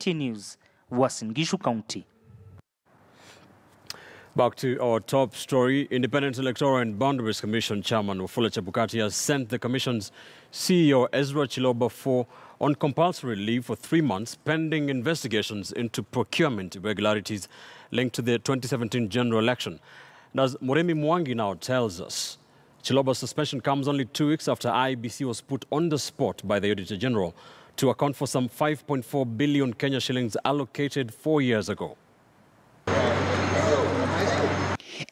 News, Uasin Gishu County. Back to our top story. Independent Electoral and Boundaries Commission Chairman Wafula Chebukati has sent the Commission's CEO Ezra Chiloba on compulsory leave for 3 months pending investigations into procurement irregularities linked to the 2017 general election. And as Murimi Mwangi now tells us, Chiloba's suspension comes only 2 weeks after IEBC was put on the spot by the Auditor General to account for some 5.4 billion Kenya shillings allocated 4 years ago.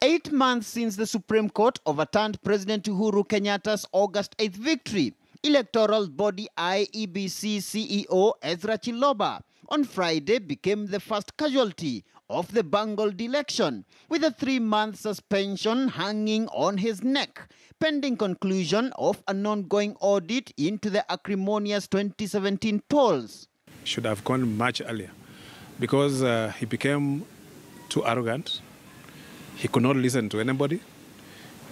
8 months since the Supreme Court overturned President Uhuru Kenyatta's August 8th victory, electoral body IEBC CEO Ezra Chiloba on Friday became the first casualty of the bungled election, with a 3-month suspension hanging on his neck, pending conclusion of an ongoing audit into the acrimonious 2017 polls. Should have gone much earlier because he became too arrogant. He could not listen to anybody,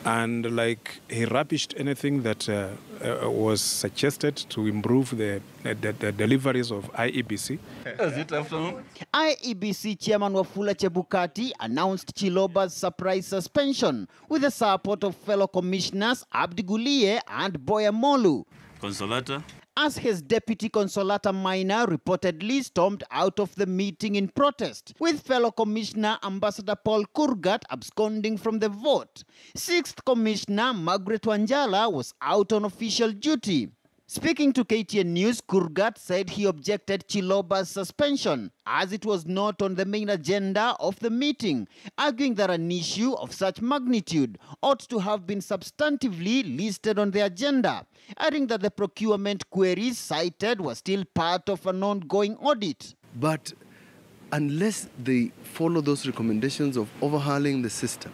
and he rubbished anything that was suggested to improve the deliveries of IEBC. IEBC Chairman Wafula Chebukati announced Chiloba's surprise suspension with the support of fellow commissioners Abdi Gulie and Boya Molu. Consolata. As his deputy Consolata Minor reportedly stormed out of the meeting in protest, with fellow commissioner Ambassador Paul Kurgat absconding from the vote. 6th Commissioner Margaret Wanjala was out on official duty. Speaking to KTN News, Kurgat said he objected Chiloba's suspension as it was not on the main agenda of the meeting, arguing that an issue of such magnitude ought to have been substantively listed on the agenda, adding that the procurement queries cited were still part of an ongoing audit. But unless they follow those recommendations of overhauling the system,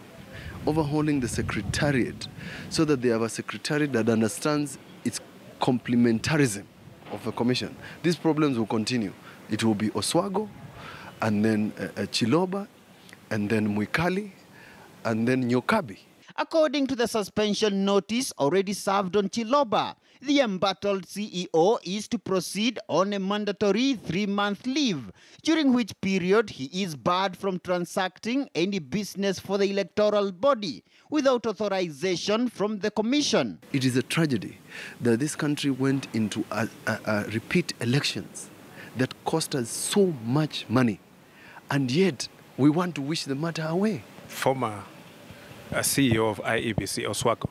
overhauling the secretariat, so that they have a secretariat that understands its complementarism of the commission, these problems will continue. It will be Oswago, and then Chiloba, and then Mwikali, and then Nyokabi. According to the suspension notice already served on Chiloba, the embattled CEO is to proceed on a mandatory 3-month leave, during which period he is barred from transacting any business for the electoral body without authorization from the commission. It is a tragedy that this country went into repeat elections that cost us so much money, and yet we want to wish the matter away. Former CEO of IEBC, Oswago,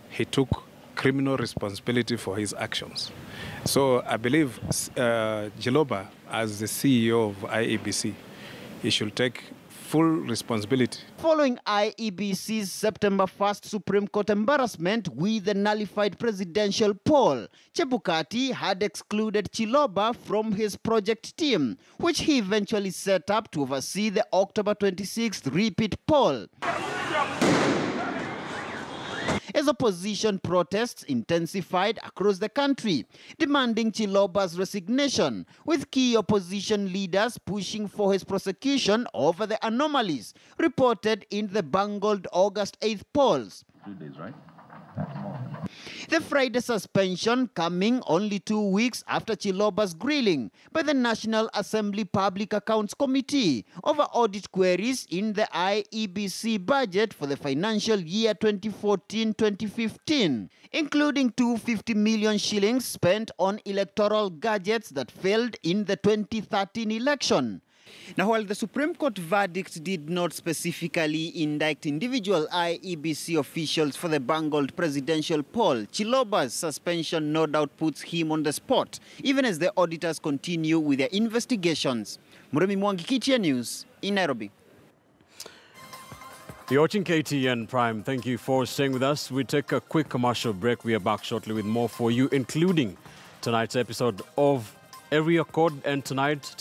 he took criminal responsibility for his actions. So I believe Chiloba, as the CEO of IEBC, he should take full responsibility. Following IEBC's September 1st Supreme Court embarrassment with the nullified presidential poll, Chebukati had excluded Chiloba from his project team, which he eventually set up to oversee the October 26th repeat poll. As opposition protests intensified across the country, demanding Chiloba's resignation, with key opposition leaders pushing for his prosecution over the anomalies reported in the bungled August 8th polls. 2 days, right? The Friday suspension coming only 2 weeks after Chiloba's grilling by the National Assembly Public Accounts Committee over audit queries in the IEBC budget for the financial year 2014-2015, including 250 million shillings spent on electoral gadgets that failed in the 2013 election. Now, while the Supreme Court verdict did not specifically indict individual IEBC officials for the bungled presidential poll, Chiloba's suspension no doubt puts him on the spot, even as the auditors continue with their investigations. Murimi Mwangi, KTN News, in Nairobi. You're watching KTN Prime. Thank you for staying with us. We take a quick commercial break. We are back shortly with more for you, including tonight's episode of Area Code, and tonight,